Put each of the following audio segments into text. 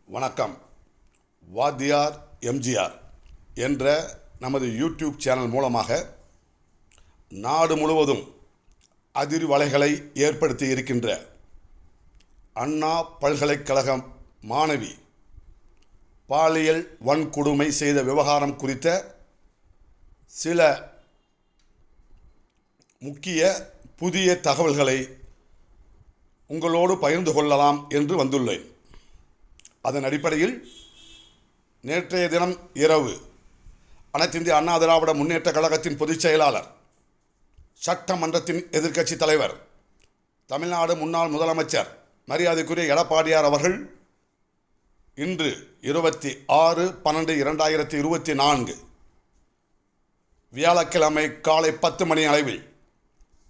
வணக்கம். வாத்தியார் எம்ஜிஆர் என்ற நமது யூடியூப் சேனல் மூலமாக நாடு முழுவதும் அதிர்வலைகளை ஏற்படுத்தி இருக்கின்ற அண்ணா பல்கலைக்கழக மாணவி பாலியல் வன்கொடுமை செய்த விவகாரம் குறித்த சில முக்கிய புதிய தகவல்களை உங்களோடு பகிர்ந்து கொள்ளலாம் என்று வந்துள்ளேன். அதன் அடிப்படையில் நேற்றைய தினம் இரவு அனைத்திந்திய அண்ணா திராவிட முன்னேற்ற கழகத்தின் பொதுச் செயலாளர், சட்டமன்றத்தின் எதிர்க்கட்சி தலைவர், தமிழ்நாடு முன்னாள் முதலமைச்சர் மரியாதைக்குரிய எடப்பாடியார் அவர்கள் இன்று 26/12/2024 வியாழக்கிழமை காலை 10 மணி அளவில்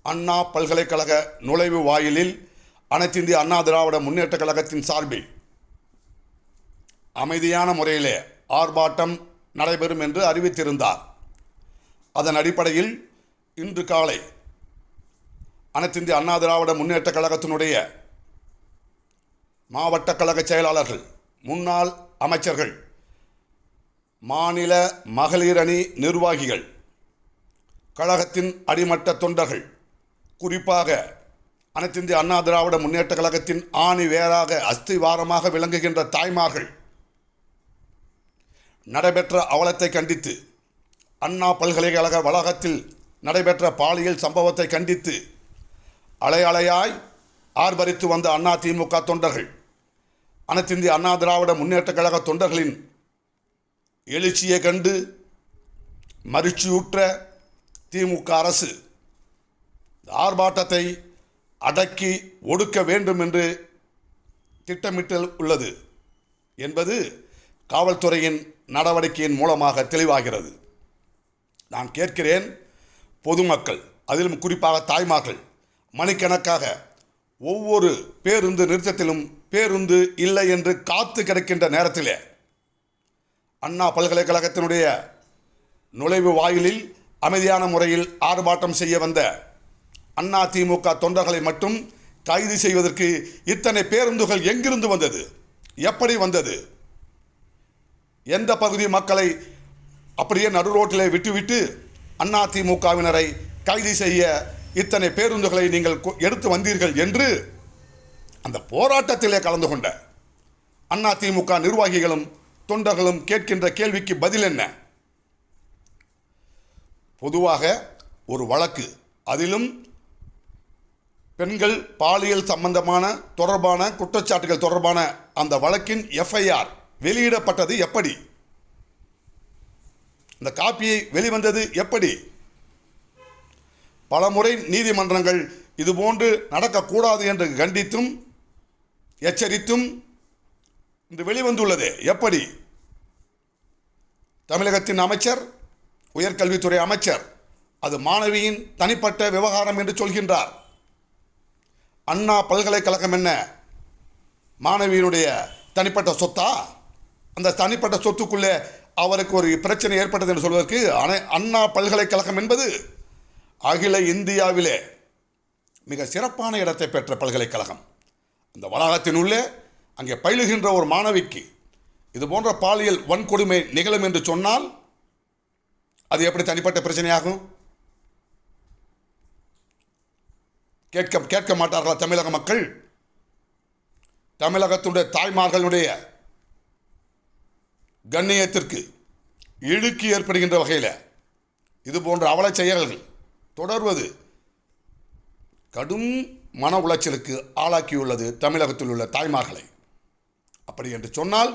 அண்ணா பல்கலைக்கழக நுழைவு வாயிலில் அனைத்திந்திய அண்ணா திராவிட முன்னேற்ற கழகத்தின் சார்பில் அமைதியான முறையிலே ஆர்ப்பாட்டம் நடைபெறும் என்று அறிவித்திருந்தார். அதன் அடிப்படையில் இன்று காலை அனைத்திந்திய அண்ணா திராவிட முன்னேற்ற கழகத்தினுடைய மாவட்ட கழக செயலாளர்கள், முன்னாள் அமைச்சர்கள், மாநில மகளிர் அணி நிர்வாகிகள், கழகத்தின் அடிமட்ட தொண்டர்கள், குறிப்பாக அனைத்திந்திய அண்ணா திராவிட முன்னேற்ற கழகத்தின் ஆணி வேராக அஸ்திவாரமாக விளங்குகின்ற தாய்மார்கள் நடைபெற்ற அவலத்தை கண்டித்து, அண்ணா பல்கலைக்கழக வளாகத்தில் நடைபெற்ற பாலியல் சம்பவத்தை கண்டித்து அலை அலையாய் ஆர்ப்பரித்து வந்த அண்ணா திமுக தொண்டர்கள், அனைத்திந்திய அண்ணா திராவிட முன்னேற்ற கழக தொண்டர்களின் எழுச்சியை கண்டு மகிழ்ச்சியுற்ற திமுக அரசு ஆர்ப்பாட்டத்தை அடக்கி ஒடுக்க வேண்டும் என்று திட்டமிட்டு உள்ளது என்பது காவல்துறையின் நடவடிக்கையின் மூலமாக தெளிவாகிறது. நான் கேட்கிறேன், பொதுமக்கள், அதிலும் குறிப்பாக தாய்மார்கள் மணிக்கணக்காக ஒவ்வொரு பேருந்து நிறுத்தத்திலும் பேருந்து இல்லை என்று காத்து கிடக்கின்ற நேரத்திலே அண்ணா பல்கலைக்கழகத்தினுடைய நுழைவு வாயிலில் அமைதியான முறையில் ஆர்ப்பாட்டம் செய்ய வந்த அண்ணா திமுக தொண்டர்களை மட்டும் கைது செய்வதற்கு இத்தனை பேருந்துகள் எங்கிருந்து வந்தது? எப்படி வந்தது? எந்த பகுதி மக்களை அப்படியே நடுரோட்டிலே விட்டுவிட்டு அண்ணா திமுகவினரை கைது செய்ய இத்தனை பேருந்துகளை நீங்கள் எடுத்து வந்தீர்கள் என்று அந்த போராட்டத்திலே கலந்து கொண்ட அண்ணா திமுக நிர்வாகிகளும் தொண்டர்களும் கேட்கின்ற கேள்விக்கு பதில் என்ன? பொதுவாக ஒரு வழக்கு, அதிலும் பெண்கள் பாலியல் சம்பந்தமான தொடர்பான குற்றச்சாட்டுகள் தொடர்பான அந்த வழக்கின் எஃப்ஐஆர் வெளியிடப்பட்டது எப்படி? இந்த காப்பியை வெளிவந்தது எப்படி? பலமுறை நீதிமன்றங்கள் இதுபோன்று நடக்கக்கூடாது என்று கண்டித்தும் எச்சரித்தும் இது வெளிவந்துள்ளது எப்படி? தமிழகத்தின் அமைச்சர், உயர்கல்வித்துறை அமைச்சர், அது மாணவியின் தனிப்பட்ட விவகாரம் என்று சொல்கின்றார். அண்ணா பல்கலைக்கழகம் என்ன மாணவியினுடைய தனிப்பட்ட சொத்தா? அந்த தனிப்பட்ட சொத்துக்குள்ளே அவருக்கு ஒரு பிரச்சனை ஏற்பட்டது என்று சொல்வதற்கு அண்ணா பல்கலைக்கழகம் என்பது அகில இந்தியாவிலே மிக சிறப்பான இடத்தை பெற்ற பல்கலைக்கழகம். அந்த வளாகத்தின் உள்ளே அங்கே பயிலுகின்ற ஒரு மாணவிக்கு இது போன்ற பாலியல் வன்கொடுமை நிகழும் என்று சொன்னால் அது எப்படி தனிப்பட்ட பிரச்சனையாகும்? கேட்க மாட்டார்களா தமிழக மக்கள்? தமிழகத்துடைய தாய்மார்களுடைய கண்ணியத்திற்கு இழுக்கு ஏற்படுகின்ற வகையில் இது போன்ற அவல செயல்கள் தொடர்வது கடும் மன உளைச்சலுக்கு ஆளாக்கியுள்ளது தமிழகத்தில் உள்ள தாய்மார்களை. அப்படி என்று சொன்னால்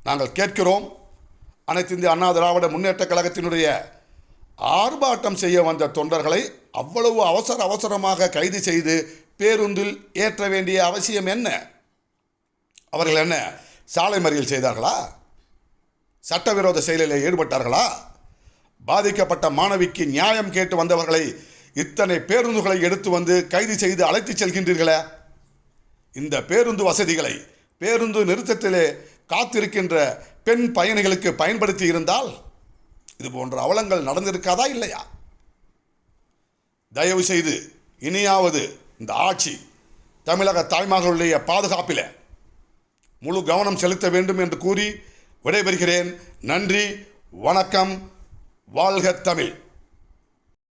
நாங்கள் கேட்கிறோம், அனைத்திந்திய அண்ணா திராவிட முன்னேற்ற கழகத்தினுடைய ஆர்ப்பாட்டம் செய்ய வந்த தொண்டர்களை அவ்வளவு அவசரமாக கைது செய்து பேருந்தில் ஏற்ற வேண்டிய அவசியம் என்ன? அவர்கள் என்ன சாலை மறியல் செய்தார்களா? சட்டவிரோத செயலில் ஈடுபட்டார்களா? பாதிக்கப்பட்ட மாணவிக்கு நியாயம் கேட்டு வந்தவர்களை இத்தனை பேருந்துகளை எடுத்து வந்து கைது செய்து அழைத்து செல்கின்றீர்களே. இந்த பேருந்து வசதிகளை பேருந்து நிறுத்தத்திலே காத்திருக்கின்ற பெண் பயணிகளுக்கு பயன்படுத்தி இருந்தால் இது போன்ற அவலங்கள் நடந்திருக்காதா இல்லையா? தயவு செய்து இனியாவது இந்த ஆட்சி தமிழக தாய்மார்களுடைய பாதுகாப்பில் முழு கவனம் செலுத்த வேண்டும் என்று கூறி விடைபெறுகிறேன். நன்றி, வணக்கம், வாழ்க தமிழ்.